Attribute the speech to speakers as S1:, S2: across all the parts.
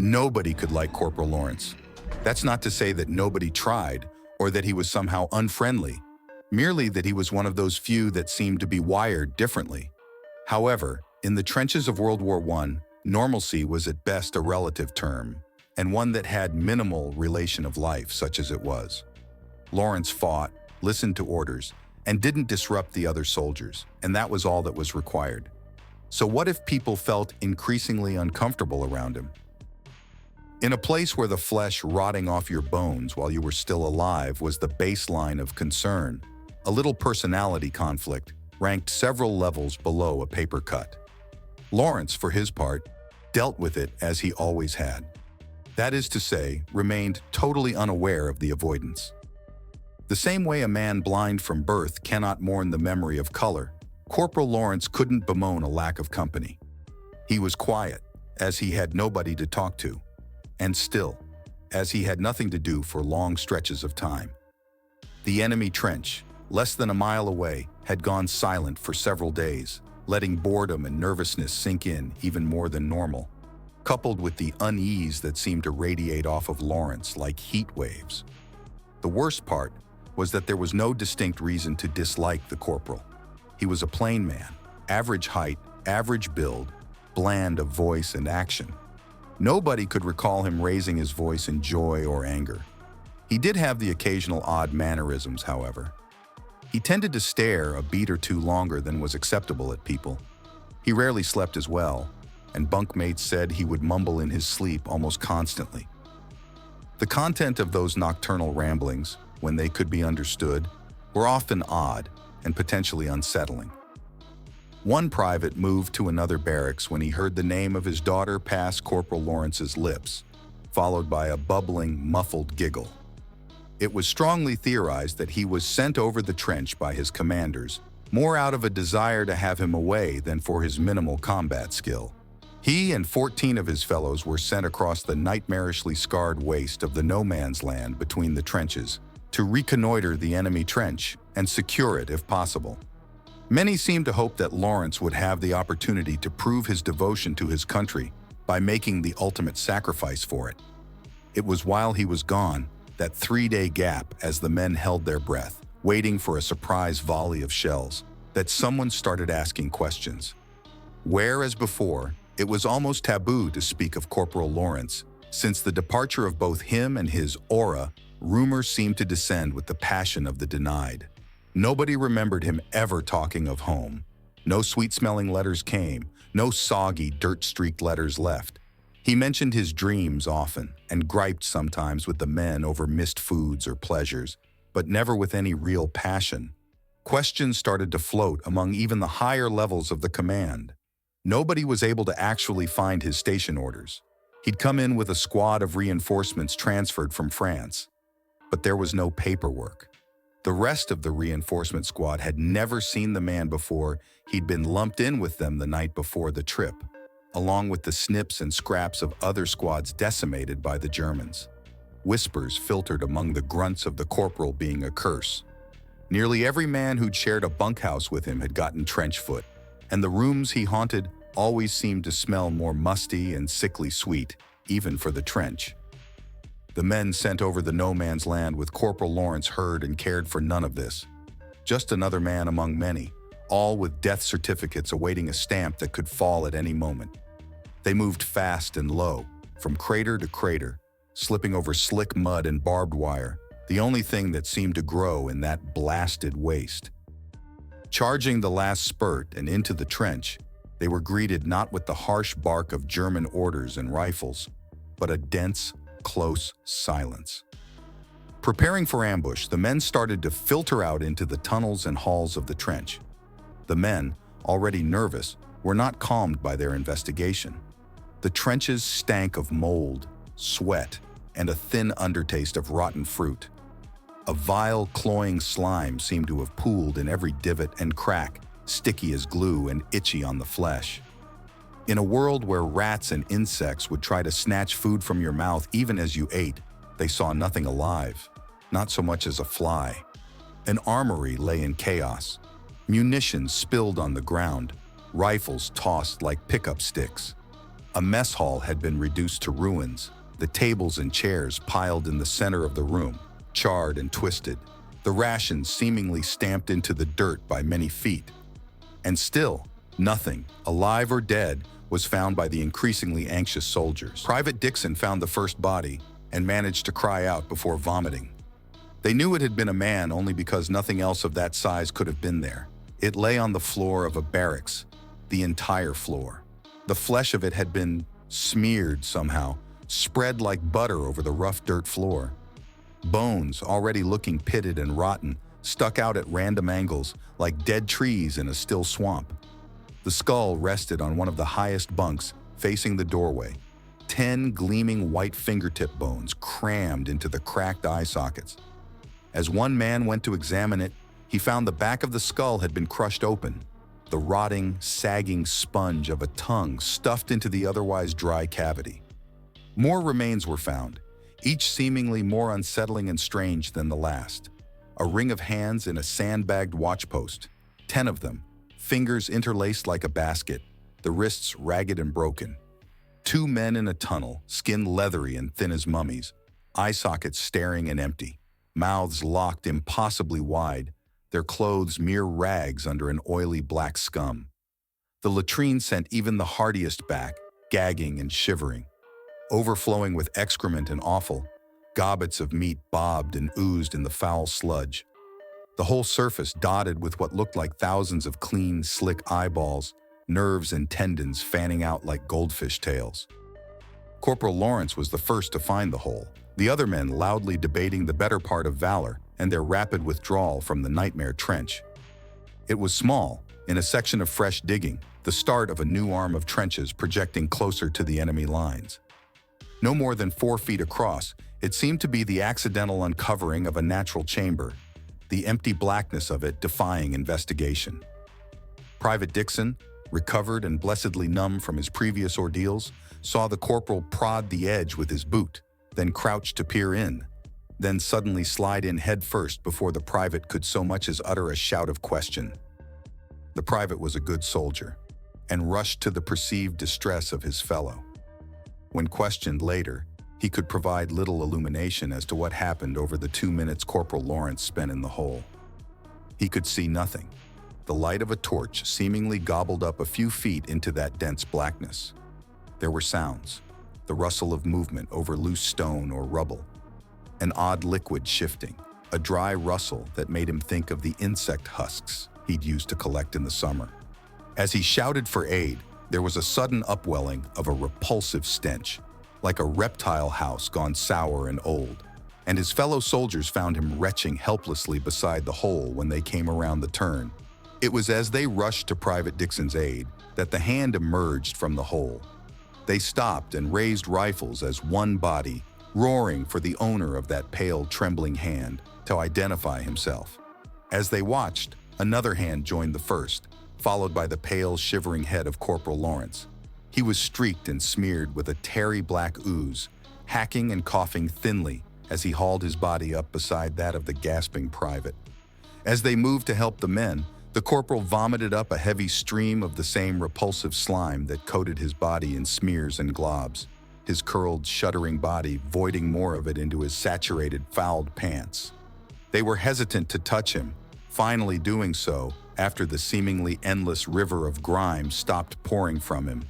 S1: Nobody could like Corporal Lawrence. That's not to say that nobody tried or that he was somehow unfriendly, merely that he was one of those few that seemed to be wired differently. However, in the trenches of World War I, normalcy was at best a relative term, and one that had minimal relation of life, such as it was. Lawrence fought, listened to orders, and didn't disrupt the other soldiers, and that was all that was required. So what if people felt increasingly uncomfortable around him? In a place where the flesh rotting off your bones while you were still alive was the baseline of concern, a little personality conflict ranked several levels below a paper cut. Lawrence, for his part, dealt with it as he always had. That is to say, remained totally unaware of the avoidance. The same way a man blind from birth cannot mourn the memory of color, Corporal Lawrence couldn't bemoan a lack of company. He was quiet, as he had nobody to talk to, and still, as he had nothing to do for long stretches of time. The enemy trench, less than a mile away, had gone silent for several days, letting boredom and nervousness sink in even more than normal, coupled with the unease that seemed to radiate off of Lawrence like heat waves. The worst part was that there was no distinct reason to dislike the corporal. He was a plain man, average height, average build, bland of voice and action. Nobody could recall him raising his voice in joy or anger. He did have the occasional odd mannerisms, however. He tended to stare a beat or two longer than was acceptable at people. He rarely slept as well, and bunkmates said he would mumble in his sleep almost constantly. The content of those nocturnal ramblings, when they could be understood, were often odd and potentially unsettling. One private moved to another barracks when he heard the name of his daughter pass Corporal Lawrence's lips, followed by a bubbling, muffled giggle. It was strongly theorized that he was sent over the trench by his commanders, more out of a desire to have him away than for his minimal combat skill. He and 14 of his fellows were sent across the nightmarishly scarred waste of the no-man's land between the trenches to reconnoiter the enemy trench and secure it if possible. Many seemed to hope that Lawrence would have the opportunity to prove his devotion to his country by making the ultimate sacrifice for it. It was while he was gone, that 3-day gap as the men held their breath, waiting for a surprise volley of shells, that someone started asking questions. Whereas before, it was almost taboo to speak of Corporal Lawrence, since the departure of both him and his aura, rumor seemed to descend with the passion of the denied. Nobody remembered him ever talking of home. No sweet-smelling letters came, no soggy, dirt-streaked letters left. He mentioned his dreams often, and griped sometimes with the men over missed foods or pleasures, but never with any real passion. Questions started to float among even the higher levels of the command. Nobody was able to actually find his station orders. He'd come in with a squad of reinforcements transferred from France, but there was no paperwork. The rest of the reinforcement squad had never seen the man before. He'd been lumped in with them the night before the trip, along with the snips and scraps of other squads decimated by the Germans. Whispers filtered among the grunts of the corporal being a curse. Nearly every man who'd shared a bunkhouse with him had gotten trench foot, and the rooms he haunted always seemed to smell more musty and sickly sweet, even for the trench. The men sent over the no-man's land with Corporal Lawrence heard and cared for none of this. Just another man among many, all with death certificates awaiting a stamp that could fall at any moment. They moved fast and low, from crater to crater, slipping over slick mud and barbed wire, the only thing that seemed to grow in that blasted waste. Charging the last spurt and into the trench, they were greeted not with the harsh bark of German orders and rifles, but a dense, close silence. Preparing for ambush, the men started to filter out into the tunnels and halls of the trench. The men, already nervous, were not calmed by their investigation. The trenches stank of mold, sweat, and a thin undertaste of rotten fruit. A vile, cloying slime seemed to have pooled in every divot and crack, sticky as glue and itchy on the flesh. In a world where rats and insects would try to snatch food from your mouth even as you ate, they saw nothing alive, not so much as a fly. An armory lay in chaos, munitions spilled on the ground, rifles tossed like pickup sticks. A mess hall had been reduced to ruins, the tables and chairs piled in the center of the room, charred and twisted, the rations seemingly stamped into the dirt by many feet. And still, nothing, alive or dead, was found by the increasingly anxious soldiers. Private Dixon found the first body and managed to cry out before vomiting. They knew it had been a man only because nothing else of that size could have been there. It lay on the floor of a barracks, the entire floor. The flesh of it had been smeared somehow, spread like butter over the rough dirt floor. Bones, already looking pitted and rotten, stuck out at random angles like dead trees in a still swamp. The skull rested on one of the highest bunks facing the doorway. 10 gleaming white fingertip bones crammed into the cracked eye sockets. As one man went to examine it, he found the back of the skull had been crushed open, the rotting, sagging sponge of a tongue stuffed into the otherwise dry cavity. More remains were found, each seemingly more unsettling and strange than the last. A ring of hands in a sandbagged watchpost, 10 of them, fingers interlaced like a basket, the wrists ragged and broken. 2 men in a tunnel, skin leathery and thin as mummies, eye sockets staring and empty, mouths locked impossibly wide, their clothes mere rags under an oily black scum. The latrine sent even the hardiest back, gagging and shivering. Overflowing with excrement and offal, gobbets of meat bobbed and oozed in the foul sludge. The whole surface dotted with what looked like thousands of clean, slick eyeballs, nerves and tendons fanning out like goldfish tails. Corporal Lawrence was the first to find the hole, the other men loudly debating the better part of valor and their rapid withdrawal from the nightmare trench. It was small, in a section of fresh digging, the start of a new arm of trenches projecting closer to the enemy lines. No more than 4 feet across, it seemed to be the accidental uncovering of a natural chamber, the empty blackness of it defying investigation. Private Dixon, recovered and blessedly numb from his previous ordeals, saw the corporal prod the edge with his boot, then crouch to peer in, then suddenly slide in headfirst before the private could so much as utter a shout of question. The private was a good soldier, and rushed to the perceived distress of his fellow. When questioned later, he could provide little illumination as to what happened over the 2 minutes Corporal Lawrence spent in the hole. He could see nothing. The light of a torch seemingly gobbled up a few feet into that dense blackness. There were sounds, the rustle of movement over loose stone or rubble, an odd liquid shifting, a dry rustle that made him think of the insect husks he'd used to collect in the summer. As he shouted for aid, there was a sudden upwelling of a repulsive stench, like a reptile house gone sour and old, and his fellow soldiers found him retching helplessly beside the hole when they came around the turn. It was as they rushed to Private Dixon's aid that the hand emerged from the hole. They stopped and raised rifles as one body, roaring for the owner of that pale, trembling hand to identify himself. As they watched, another hand joined the first, followed by the pale, shivering head of Corporal Lawrence. He was streaked and smeared with a tarry black ooze, hacking and coughing thinly as he hauled his body up beside that of the gasping private. As they moved to help the men, the corporal vomited up a heavy stream of the same repulsive slime that coated his body in smears and globs, his curled, shuddering body voiding more of it into his saturated, fouled pants. They were hesitant to touch him, finally doing so after the seemingly endless river of grime stopped pouring from him.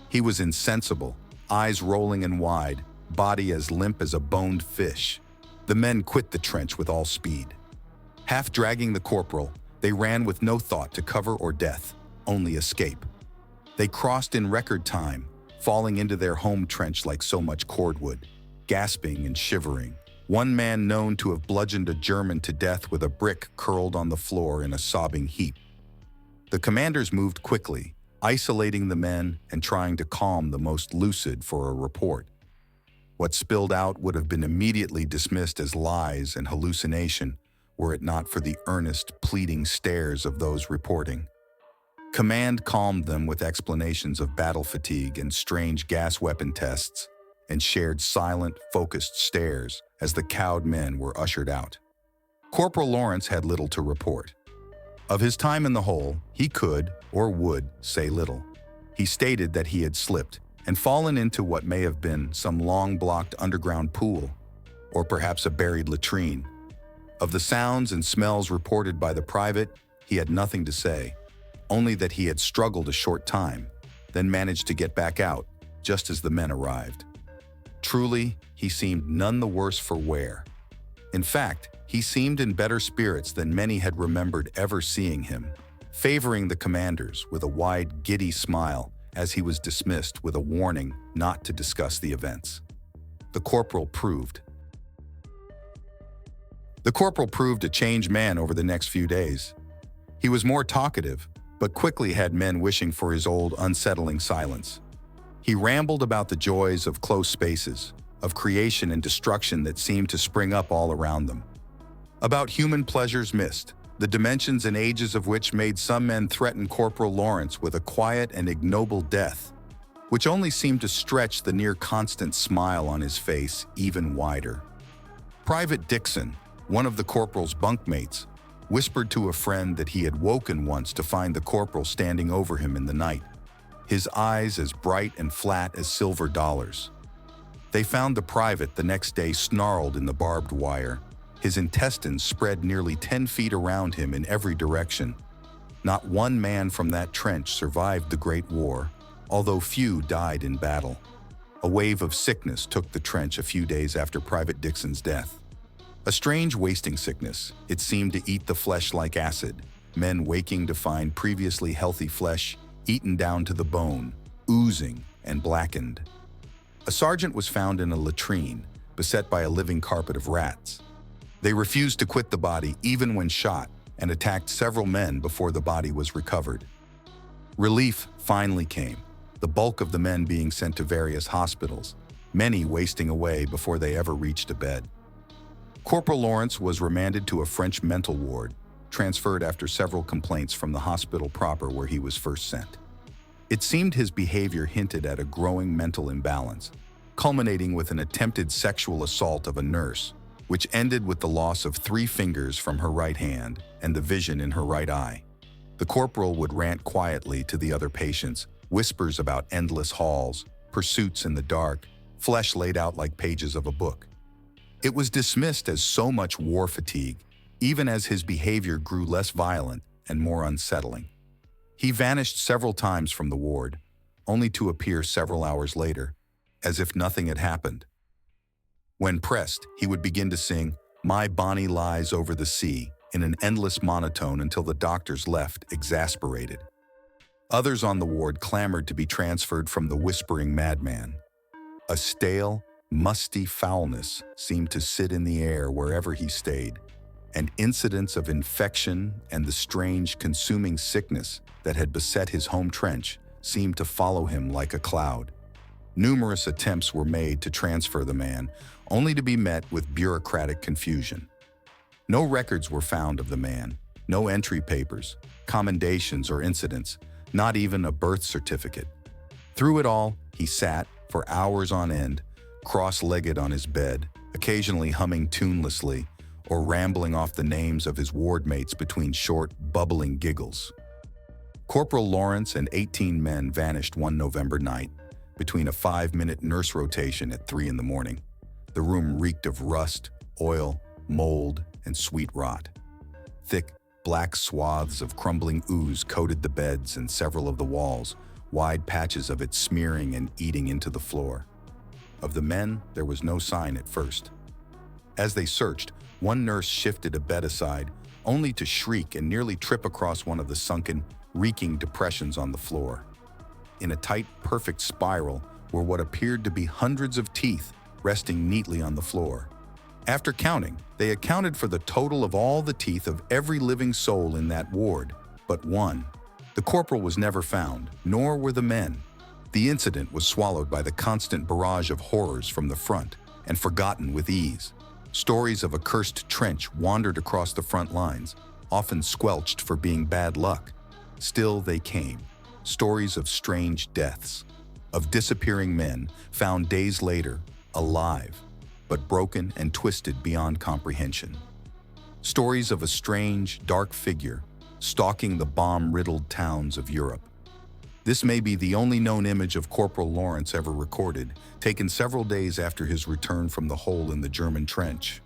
S1: He was insensible, eyes rolling and wide, body as limp as a boned fish. The men quit the trench with all speed. Half dragging the corporal, they ran with no thought to cover or death, only escape. They crossed in record time, falling into their home trench like so much cordwood, gasping and shivering. One man known to have bludgeoned a German to death with a brick curled on the floor in a sobbing heap. The commanders moved quickly, isolating the men and trying to calm the most lucid for a report. What spilled out would have been immediately dismissed as lies and hallucination were it not for the earnest, pleading stares of those reporting. Command calmed them with explanations of battle fatigue and strange gas weapon tests, and shared silent, focused stares as the cowed men were ushered out. Corporal Lawrence had little to report. Of his time in the hole, he could, or would, say little. He stated that he had slipped and fallen into what may have been some long-blocked underground pool, or perhaps a buried latrine. Of the sounds and smells reported by the private, he had nothing to say, only that he had struggled a short time, then managed to get back out, just as the men arrived. Truly, he seemed none the worse for wear. In fact, he seemed in better spirits than many had remembered ever seeing him, favoring the commanders with a wide, giddy smile as he was dismissed with a warning not to discuss the events. The corporal proved a changed man over the next few days. He was more talkative, but quickly had men wishing for his old, unsettling silence. He rambled about the joys of close spaces, of creation and destruction that seemed to spring up all around them. About human pleasures missed, the dimensions and ages of which made some men threaten Corporal Lawrence with a quiet and ignoble death, which only seemed to stretch the near-constant smile on his face even wider. Private Dixon, one of the corporal's bunkmates, whispered to a friend that he had woken once to find the corporal standing over him in the night, his eyes as bright and flat as silver dollars. They found the private the next day snarled in the barbed wire, his intestines spread nearly 10 feet around him in every direction. Not one man from that trench survived the Great War, although few died in battle. A wave of sickness took the trench a few days after Private Dixon's death. A strange wasting sickness, it seemed to eat the flesh like acid, men waking to find previously healthy flesh eaten down to the bone, oozing and blackened. A sergeant was found in a latrine, beset by a living carpet of rats. They refused to quit the body even when shot and attacked several men before the body was recovered. Relief finally came, the bulk of the men being sent to various hospitals, many wasting away before they ever reached a bed. Corporal Lawrence was remanded to a French mental ward, transferred after several complaints from the hospital proper where he was first sent. It seemed his behavior hinted at a growing mental imbalance, culminating with an attempted sexual assault of a nurse, which ended with the loss of 3 fingers from her right hand and the vision in her right eye. The corporal would rant quietly to the other patients, whispers about endless halls, pursuits in the dark, flesh laid out like pages of a book. It was dismissed as so much war fatigue, even as his behavior grew less violent and more unsettling. He vanished several times from the ward, only to appear several hours later, as if nothing had happened. When pressed, he would begin to sing, "My Bonnie Lies Over the Sea," in an endless monotone until the doctors left, exasperated. Others on the ward clamored to be transferred from the whispering madman. A stale, musty foulness seemed to sit in the air wherever he stayed, and incidents of infection and the strange, consuming sickness that had beset his home trench seemed to follow him like a cloud. Numerous attempts were made to transfer the man, only to be met with bureaucratic confusion. No records were found of the man, no entry papers, commendations or incidents, not even a birth certificate. Through it all, he sat, for hours on end, cross-legged on his bed, occasionally humming tunelessly or rambling off the names of his wardmates between short, bubbling giggles. Corporal Lawrence and 18 men vanished one November night, between a 5-minute nurse rotation at 3 in the morning. The room reeked of rust, oil, mold, and sweet rot. Thick, black swaths of crumbling ooze coated the beds and several of the walls, wide patches of it smearing and eating into the floor. Of the men, there was no sign at first. As they searched, one nurse shifted a bed aside, only to shriek and nearly trip across one of the sunken, reeking depressions on the floor. In a tight, perfect spiral were what appeared to be hundreds of teeth resting neatly on the floor. After counting, they accounted for the total of all the teeth of every living soul in that ward, but one. The corporal was never found, nor were the men. The incident was swallowed by the constant barrage of horrors from the front and forgotten with ease. Stories of a cursed trench wandered across the front lines, often squelched for being bad luck. Still they came. Stories of strange deaths, of disappearing men found days later, alive, but broken and twisted beyond comprehension. Stories of a strange, dark figure stalking the bomb-riddled towns of Europe. This may be the only known image of Corporal Lawrence ever recorded, taken several days after his return from the hole in the German trench.